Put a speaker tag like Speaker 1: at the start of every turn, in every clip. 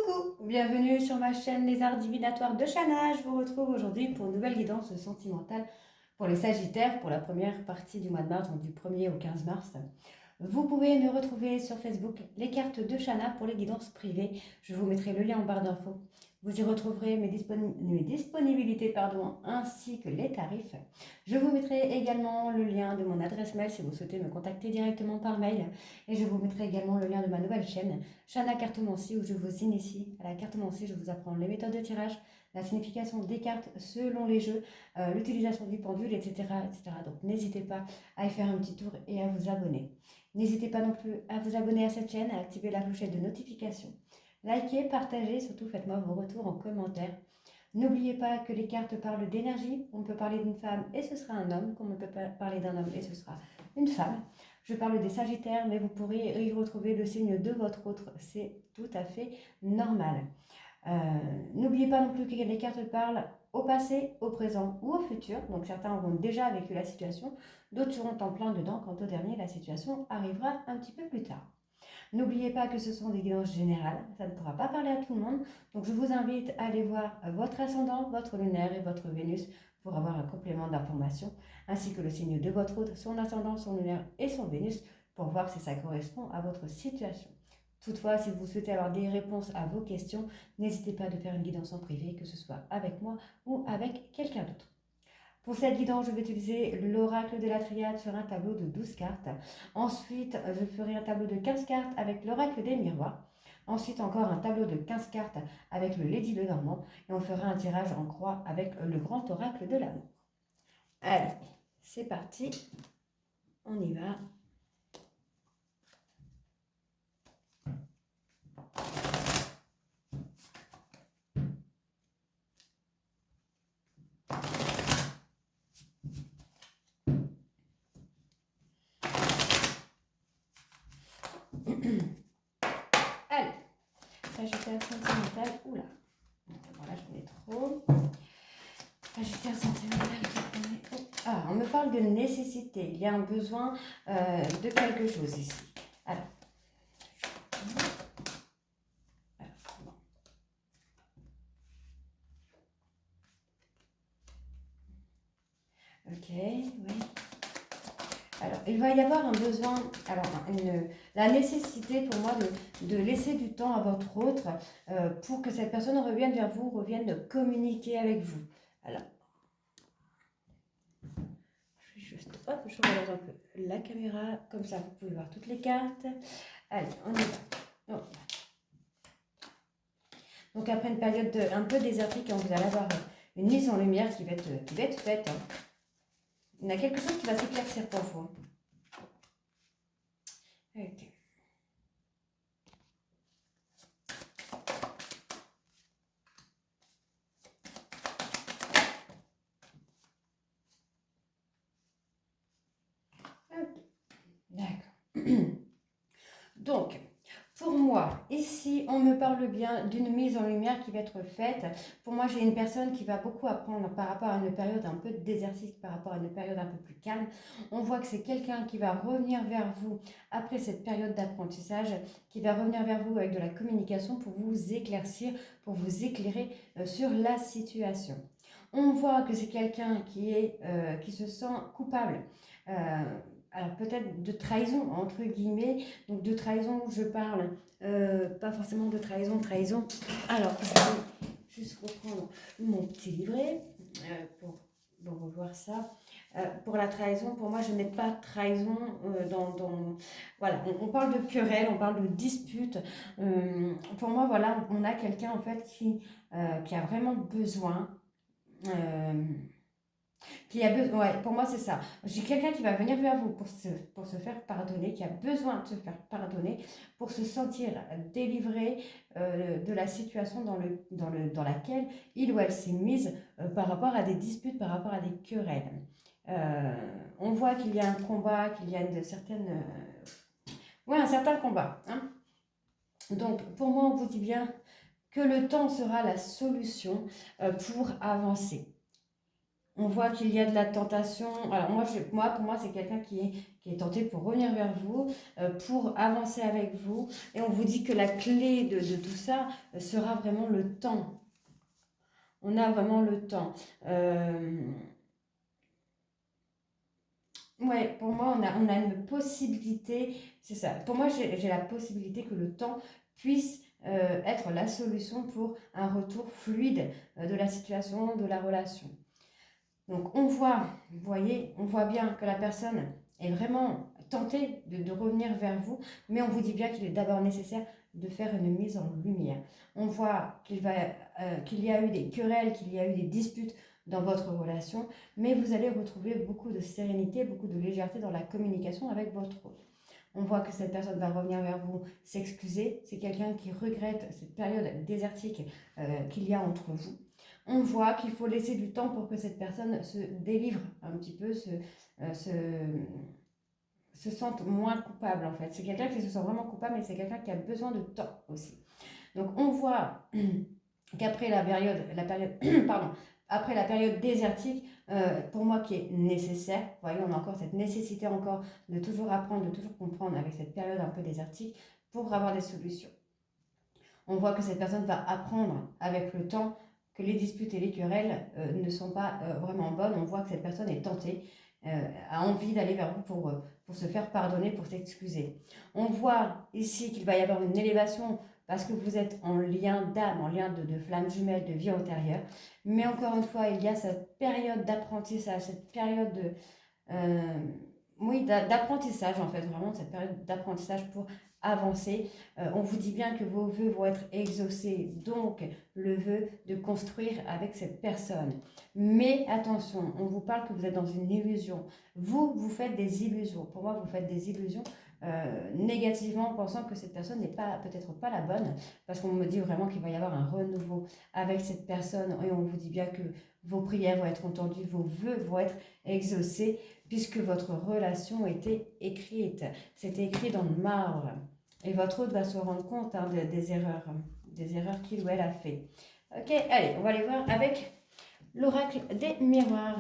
Speaker 1: Coucou, bienvenue sur ma chaîne Les Arts Divinatoires de Shana. Je vous retrouve aujourd'hui pour une nouvelle guidance sentimentale pour les Sagittaires pour la première partie du mois de mars, donc du 1er au 15 mars. Vous pouvez me retrouver sur Facebook, les cartes de Shana pour les guidances privées. Je vous mettrai le lien en barre d'infos. Vous y retrouverez mes disponibilités ainsi que les tarifs. Je vous mettrai également le lien de mon adresse mail si vous souhaitez me contacter directement par mail. Et je vous mettrai également le lien de ma nouvelle chaîne, Shana Cartomancie, où je vous initie à la cartomancie. Je vous apprends les méthodes de tirage, la signification des cartes selon les jeux, l'utilisation du pendule, etc., etc. Donc n'hésitez pas à y faire un petit tour et à vous abonner. N'hésitez pas non plus à vous abonner à cette chaîne, à activer la clochette de notification. Likez, partagez, surtout faites-moi vos retours en commentaire. N'oubliez pas que les cartes parlent d'énergie. On peut parler d'une femme et ce sera un homme, comme on peut parler d'un homme et ce sera une femme. Je parle des Sagittaires, mais vous pourrez y retrouver le signe de votre autre. C'est tout à fait normal. N'oubliez pas non plus que les cartes parlent au passé, au présent ou au futur. Donc certains auront déjà vécu la situation, d'autres seront en plein dedans. Quant au dernier, la situation arrivera un petit peu plus tard. N'oubliez pas que ce sont des guidances générales, ça ne pourra pas parler à tout le monde. Donc je vous invite à aller voir votre ascendant, votre lunaire et votre Vénus pour avoir un complément d'information, ainsi que le signe de votre hôte, son ascendant, son lunaire et son Vénus, pour voir si ça correspond à votre situation. Toutefois, si vous souhaitez avoir des réponses à vos questions, n'hésitez pas à faire une guidance en privé, que ce soit avec moi ou avec quelqu'un d'autre. Pour cette guidance, je vais utiliser l'oracle de la triade sur un tableau de 12 cartes. Ensuite, je ferai un tableau de 15 cartes avec l'oracle des miroirs. Ensuite, encore un tableau de 15 cartes avec le Lady Lenormand. Et on fera un tirage en croix avec le grand oracle de l'amour. Allez, c'est parti. On y va. Allez, Sagittaire sentimental. Oula, voilà, j'en ai trop. Sagittaire sentimental. Ah, on me parle de nécessité. Il y a un besoin de quelque chose ici. Alors, bon. Ok, oui. Alors, il va y avoir un besoin, alors la nécessité pour moi de laisser du temps à votre autre pour que cette personne revienne vers vous, revienne communiquer avec vous. Alors, je vais juste, hop, je regarde un peu la caméra, comme ça vous pouvez voir toutes les cartes. Allez, on y va. Oh. Donc après une période un peu désertique, vous allez avoir une mise en lumière qui va être faite. Hein. Il y a quelque chose qui va s'éclaircir pour vous. Ok. D'accord. Donc, pour moi, ici, on me parle bien d'une mise en lumière qui va être faite. Pour moi, j'ai une personne qui va beaucoup apprendre par rapport à une période un peu désertique, par rapport à une période un peu plus calme. On voit que c'est quelqu'un qui va revenir vers vous après cette période d'apprentissage, qui va revenir vers vous avec de la communication pour vous éclaircir, pour vous éclairer sur la situation. On voit que c'est quelqu'un qui se sent coupable. Alors peut-être de trahison, entre guillemets. Donc de trahison, je parle, pas forcément de trahison. Alors, je vais juste reprendre mon petit livret pour revoir ça. Pour la trahison, pour moi, je n'ai pas de trahison voilà, on parle de querelle, on parle de dispute. Pour moi, voilà, on a quelqu'un en fait qui a vraiment besoin. Ouais, pour moi c'est ça. J'ai quelqu'un qui va venir vers vous pour se faire pardonner, qui a besoin de se faire pardonner, pour se sentir délivré de la situation dans laquelle il ou elle s'est mise par rapport à des disputes, par rapport à des querelles. On voit qu'il y a un combat, qu'il y a un certain combat. Hein. Donc pour moi on vous dit bien que le temps sera la solution pour avancer. On voit qu'il y a de la tentation. Alors pour moi, c'est quelqu'un qui est tenté pour revenir vers vous, pour avancer avec vous. Et on vous dit que la clé de tout ça sera vraiment le temps. On a vraiment le temps. Ouais, pour moi, on a une possibilité, c'est ça. Pour moi, j'ai la possibilité que le temps puisse être la solution pour un retour fluide de la situation, de la relation. Donc on voit, vous voyez, on voit bien que la personne est vraiment tentée de revenir vers vous, mais on vous dit bien qu'il est d'abord nécessaire de faire une mise en lumière. On voit qu'il y a eu des querelles, qu'il y a eu des disputes dans votre relation, mais vous allez retrouver beaucoup de sérénité, beaucoup de légèreté dans la communication avec votre autre. On voit que cette personne va revenir vers vous, s'excuser. C'est quelqu'un qui regrette cette période désertique qu'il y a entre vous. On voit qu'il faut laisser du temps pour que cette personne se délivre un petit peu, se sente moins coupable en fait. C'est quelqu'un qui se sent vraiment coupable, mais c'est quelqu'un qui a besoin de temps aussi. Donc on voit qu'après la période pardon, après la période désertique, pour moi qui est nécessaire, vous voyez, on a encore cette nécessité encore de toujours apprendre, de toujours comprendre avec cette période un peu désertique pour avoir des solutions. On voit que cette personne va apprendre avec le temps que les disputes et les querelles ne sont pas vraiment bonnes. On voit que cette personne est tentée, a envie d'aller vers vous pour se faire pardonner, pour s'excuser. On voit ici qu'il va y avoir une élévation parce que vous êtes en lien d'âme, en lien de flamme jumelle, de vie antérieure. Mais encore une fois, il y a cette période d'apprentissage, cette période d'apprentissage en fait, vraiment cette période d'apprentissage pour avancer. On vous dit bien que vos vœux vont être exaucés, donc le vœu de construire avec cette personne. Mais attention, on vous parle que vous êtes dans une illusion. Vous faites des illusions. Pour moi, vous faites des illusions négativement en pensant que cette personne n'est pas peut-être pas la bonne, parce qu'on me dit vraiment qu'il va y avoir un renouveau avec cette personne et on vous dit bien que vos prières vont être entendues, vos vœux vont être exaucés, puisque votre relation était écrite. C'était écrit dans le marbre. Et votre autre va se rendre compte des erreurs qu'il ou elle a fait. Ok, allez, on va aller voir avec l'oracle des miroirs.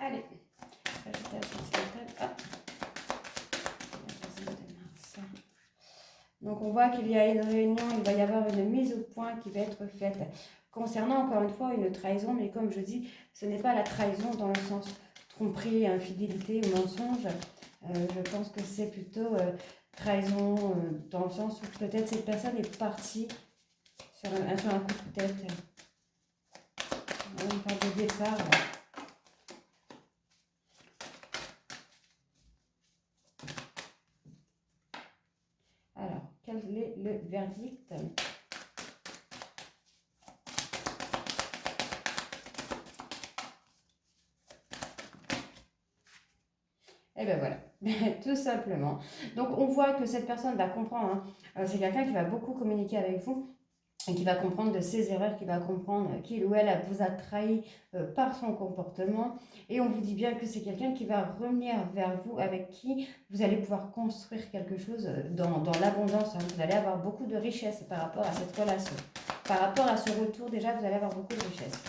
Speaker 1: Allez, donc on voit qu'il y a une réunion, il va y avoir une mise au point qui va être faite concernant encore une fois une trahison, mais comme je dis, ce n'est pas la trahison dans le sens tromperie, infidélité ou mensonge. Je pense que c'est plutôt trahison dans le sens où peut-être cette personne est partie sur un coup de tête. On parle de départ. Alors, quel est le verdict ? Et bien voilà, tout simplement. Donc on voit que cette personne va comprendre, hein, c'est quelqu'un qui va beaucoup communiquer avec vous et qui va comprendre de ses erreurs, qui va comprendre qu'il ou elle vous a trahi par son comportement. Et on vous dit bien que c'est quelqu'un qui va revenir vers vous, avec qui vous allez pouvoir construire quelque chose dans l'abondance. Hein. Vous allez avoir beaucoup de richesse par rapport à cette relation. Par rapport à ce retour, déjà, vous allez avoir beaucoup de richesse.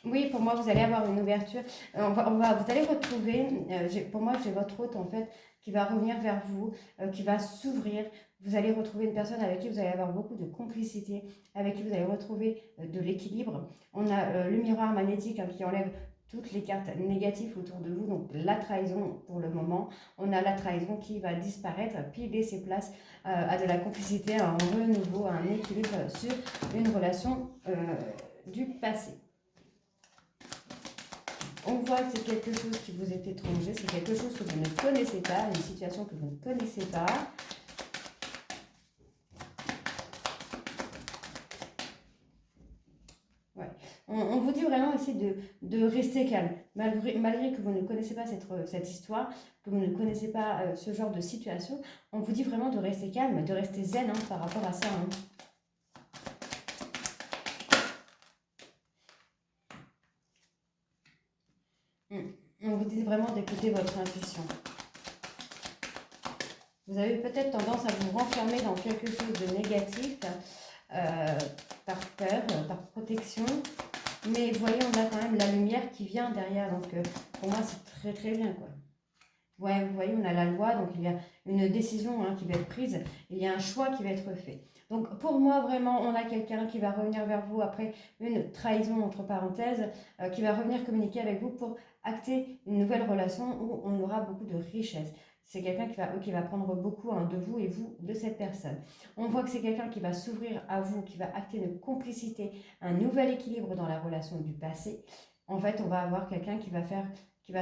Speaker 1: Oui, pour moi, vous allez avoir une ouverture. Vous allez retrouver, pour moi, j'ai votre hôte, en fait, qui va revenir vers vous, qui va s'ouvrir. Vous allez retrouver une personne avec qui vous allez avoir beaucoup de complicité, avec qui vous allez retrouver de l'équilibre. On a le miroir magnétique qui enlève toutes les cartes négatives autour de vous, donc la trahison pour le moment. On a la trahison qui va disparaître, puis laisser place à de la complicité, à un renouveau, à un équilibre sur une relation du passé. On voit que c'est quelque chose qui vous est étranger, c'est quelque chose que vous ne connaissez pas, une situation que vous ne connaissez pas. vraiment ici de rester calme. Malgré que vous ne connaissez pas cette histoire, que vous ne connaissez pas ce genre de situation, on vous dit vraiment de rester calme, de rester zen hein, par rapport à ça. Hein. On vous dit vraiment d'écouter votre intuition. Vous avez peut-être tendance à vous renfermer dans quelque chose de négatif, par peur, par protection. Mais vous voyez, on a quand même la lumière qui vient derrière. Donc, pour moi, c'est très, très bien, quoi. Ouais, vous voyez, on a la loi. Donc, il y a une décision hein, qui va être prise. Il y a un choix qui va être fait. Donc, pour moi, vraiment, on a quelqu'un qui va revenir vers vous après une trahison, entre parenthèses, qui va revenir communiquer avec vous pour acter une nouvelle relation où on aura beaucoup de richesse. C'est quelqu'un qui va prendre beaucoup hein, de vous et vous de cette personne. On voit que c'est quelqu'un qui va s'ouvrir à vous, qui va acter une complicité, un nouvel équilibre dans la relation du passé. En fait, on va avoir quelqu'un qui va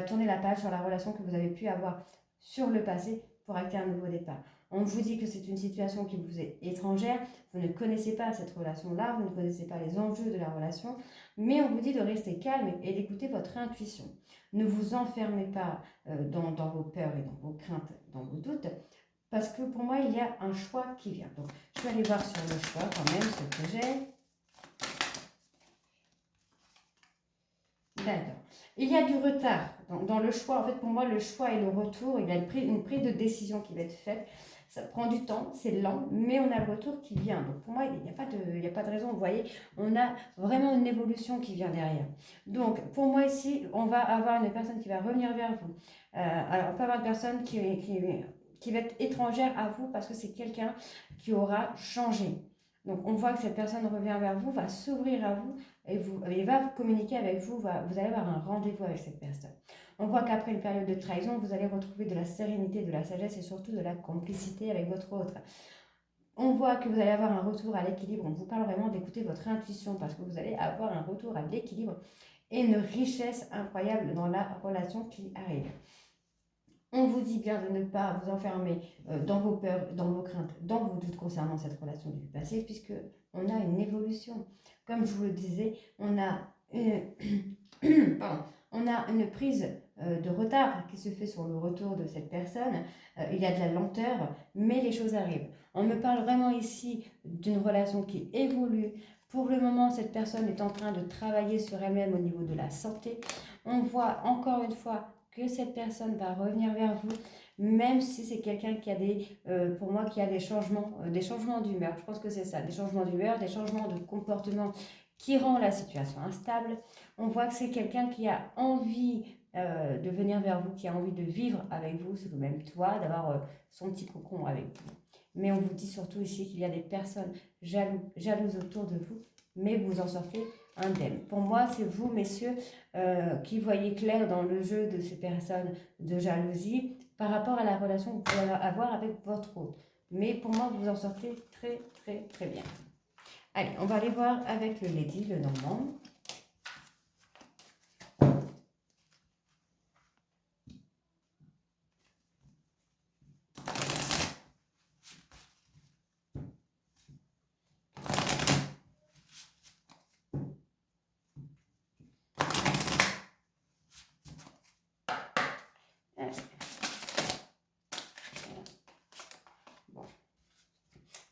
Speaker 1: tourner la page sur la relation que vous avez pu avoir sur le passé pour acter un nouveau départ. On vous dit que c'est une situation qui vous est étrangère, vous ne connaissez pas cette relation-là, vous ne connaissez pas les enjeux de la relation, mais on vous dit de rester calme et d'écouter votre intuition. Ne vous enfermez pas dans vos peurs et dans vos craintes, dans vos doutes, parce que pour moi, il y a un choix qui vient. Donc, je vais aller voir sur le choix quand même, ce que j'ai. D'accord. Il y a du retard dans le choix. En fait, pour moi, le choix et le retour, il y a une prise de décision qui va être faite. Ça prend du temps, c'est lent, mais on a le retour qui vient. Donc pour moi, il n'y a pas de raison. Vous voyez, on a vraiment une évolution qui vient derrière. Donc pour moi ici, on va avoir une personne qui va revenir vers vous. Alors on peut avoir une personne qui va être étrangère à vous parce que c'est quelqu'un qui aura changé. Donc on voit que cette personne revient vers vous, va s'ouvrir à vous et va communiquer avec vous, vous allez avoir un rendez-vous avec cette personne. On voit qu'après une période de trahison, vous allez retrouver de la sérénité, de la sagesse et surtout de la complicité avec votre autre. On voit que vous allez avoir un retour à l'équilibre. On vous parle vraiment d'écouter votre intuition parce que vous allez avoir un retour à l'équilibre et une richesse incroyable dans la relation qui arrive. On vous dit bien de ne pas vous enfermer dans vos peurs, dans vos craintes, dans vos doutes concernant cette relation du passé, puisque on a une évolution. Comme je vous le disais, on a une prise de retard qui se fait sur le retour de cette personne. Il y a de la lenteur, mais les choses arrivent. On me parle vraiment ici d'une relation qui évolue. Pour le moment, cette personne est en train de travailler sur elle-même au niveau de la santé. On voit encore une fois que cette personne va revenir vers vous, même si c'est quelqu'un qui a pour moi, qui a des changements d'humeur. Je pense que c'est ça, des changements d'humeur, des changements de comportement qui rend la situation instable. On voit que c'est quelqu'un qui a envie de venir vers vous, qui a envie de vivre avec vous sous le même toit, d'avoir son petit cocon avec vous. Mais on vous dit surtout ici qu'il y a des personnes jalouses autour de vous, mais vous en sortez indemne. Pour moi, c'est vous, messieurs, qui voyez clair dans le jeu de ces personnes de jalousie par rapport à la relation que vous pouvez avoir avec votre autre. Mais pour moi, vous en sortez très, très, très bien. Allez, on va aller voir avec le Lady, le Normand.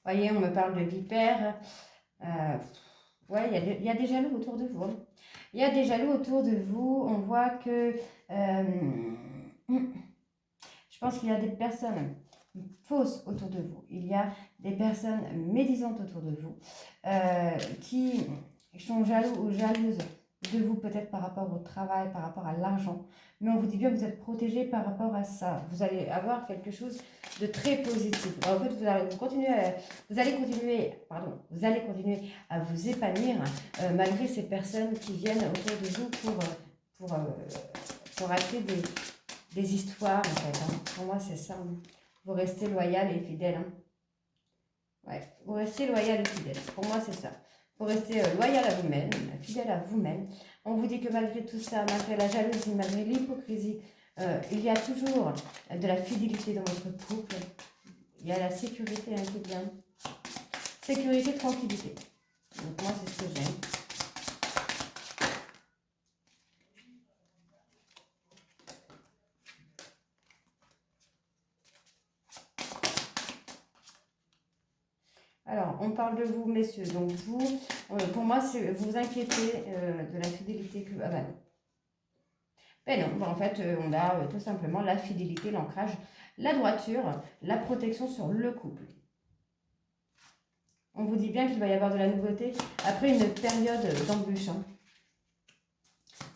Speaker 1: Vous voyez, on me parle de vipère. Ouais, il y a des jaloux autour de vous. Il y a des jaloux autour de vous. On voit que... je pense qu'il y a des personnes fausses autour de vous. Il y a des personnes médisantes autour de vous qui sont jaloux ou jalouses de vous, peut-être par rapport au travail, par rapport à l'argent. Mais on vous dit bien que vous êtes protégé par rapport à ça. Vous allez avoir quelque chose de très positif. En fait, vous allez continuer à vous épanouir malgré ces personnes qui viennent autour de vous pour acter des histoires, en fait. Hein. Pour moi, c'est ça. Hein. Vous restez loyal et fidèle. Hein. Ouais, vous restez loyal et fidèle. Pour moi, c'est ça. Vous restez loyal à vous-même, fidèle à vous-même. On vous dit que malgré tout ça, malgré la jalousie, malgré l'hypocrisie, il y a toujours de la fidélité dans votre couple. Il y a la sécurité hein, qui vient. Sécurité, tranquillité. Donc moi, c'est ce que j'aime. Alors, on parle de vous, messieurs. Donc, vous, pour moi, vous vous inquiétez de la fidélité que... Ah bah non. Ben non, ben en fait, on a tout simplement la fidélité, l'ancrage, la droiture, la protection sur le couple. On vous dit bien qu'il va y avoir de la nouveauté après une période d'embûche. Hein.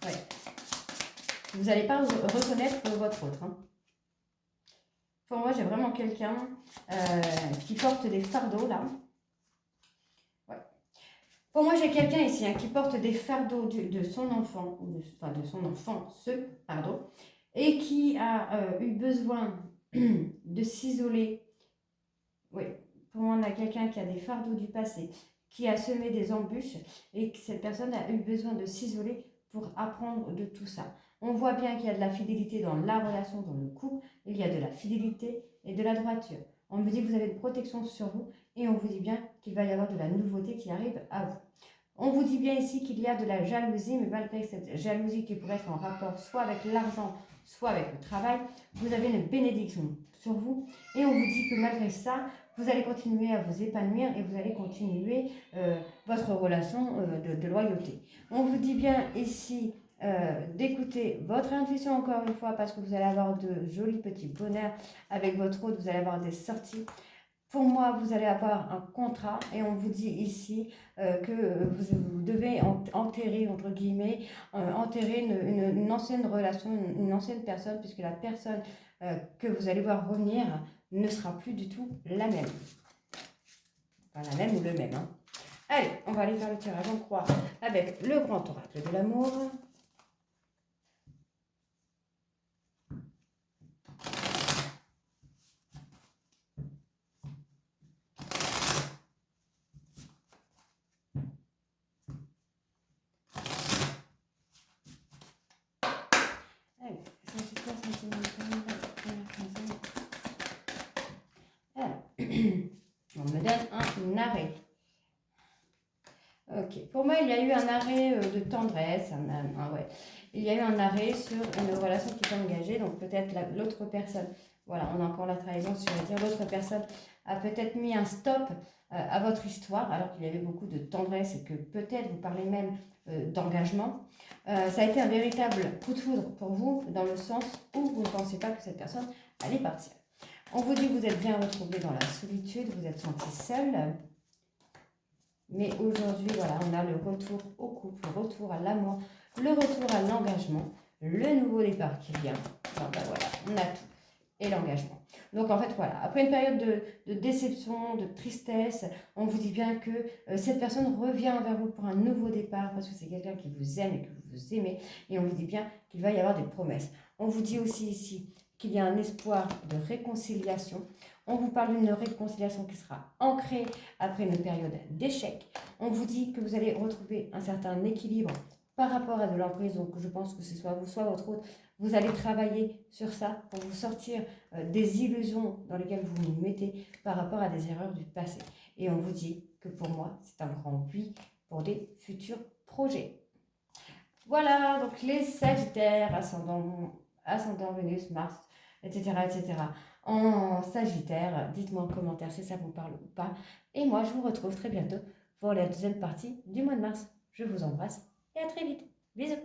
Speaker 1: Ouais. Vous n'allez pas reconnaître votre autre. Hein. Pour moi, j'ai vraiment quelqu'un qui porte des fardeaux, là. Ouais. Pour moi, j'ai quelqu'un ici qui porte des fardeaux de son enfant, de son enfance, pardon, et qui a eu besoin de s'isoler. Oui, pour moi, on a quelqu'un qui a des fardeaux du passé, qui a semé des embûches et que cette personne a eu besoin de s'isoler pour apprendre de tout ça. On voit bien qu'il y a de la fidélité dans la relation, dans le couple, il y a de la fidélité et de la droiture. On me dit que vous avez une protection sur vous et on vous dit bien qu'il va y avoir de la nouveauté qui arrive à vous. On vous dit bien ici qu'il y a de la jalousie, mais malgré cette jalousie qui pourrait être en rapport soit avec l'argent, soit avec le travail, vous avez une bénédiction sur vous et on vous dit que malgré ça, vous allez continuer à vous épanouir et vous allez continuer votre relation de loyauté. On vous dit bien ici d'écouter votre intuition encore une fois parce que vous allez avoir de jolis petits bonheurs avec votre hôte, vous allez avoir des sorties. Pour moi, vous allez avoir un contrat et on vous dit ici que vous devez enterrer, entre guillemets, enterrer une ancienne relation, une ancienne personne, puisque la personne que vous allez voir revenir ne sera plus du tout la même. Enfin, la même ou le même. Hein. Allez, on va aller faire le tirage en croix avec le grand oracle de l'amour. Allez, Sagittaire sentimental, première quinzaine. Alors, on me donne un arrêt. Ok, pour moi, il y a eu un arrêt de tendresse, ouais. Il y a eu un arrêt sur une relation qui est engagée, donc peut-être l'autre personne, voilà, on a encore la trahison, si je veux dire, l'autre personne a peut-être mis un stop à votre histoire, alors qu'il y avait beaucoup de tendresse et que peut-être vous parlez même d'engagement. Ça a été un véritable coup de foudre pour vous, dans le sens où vous ne pensez pas que cette personne allait partir. On vous dit que vous êtes bien retrouvé dans la solitude, vous êtes senti seul. Mais aujourd'hui, voilà, on a le retour au couple, le retour à l'amour, le retour à l'engagement, le nouveau départ qui vient. Donc ben voilà, on a tout. Et l'engagement. Donc en fait, voilà, après une période de déception, de tristesse, on vous dit bien que cette personne revient vers vous pour un nouveau départ parce que c'est quelqu'un qui vous aime et que vous aimez. Et on vous dit bien qu'il va y avoir des promesses. On vous dit aussi ici qu'il y a un espoir de réconciliation. On vous parle d'une réconciliation qui sera ancrée après une période d'échec. On vous dit que vous allez retrouver un certain équilibre par rapport à de l'emprise. Donc je pense que ce soit vous, soit votre autre. Vous allez travailler sur ça pour vous sortir des illusions dans lesquelles vous vous mettez par rapport à des erreurs du passé. Et on vous dit que pour moi, c'est un grand oui pour des futurs projets. Voilà, donc les Sagittaires, ascendant Vénus, Mars, etc., etc. En Sagittaire, dites-moi en commentaire si ça vous parle ou pas. Et moi, je vous retrouve très bientôt pour la deuxième partie du mois de mars. Je vous embrasse et à très vite. Bisous.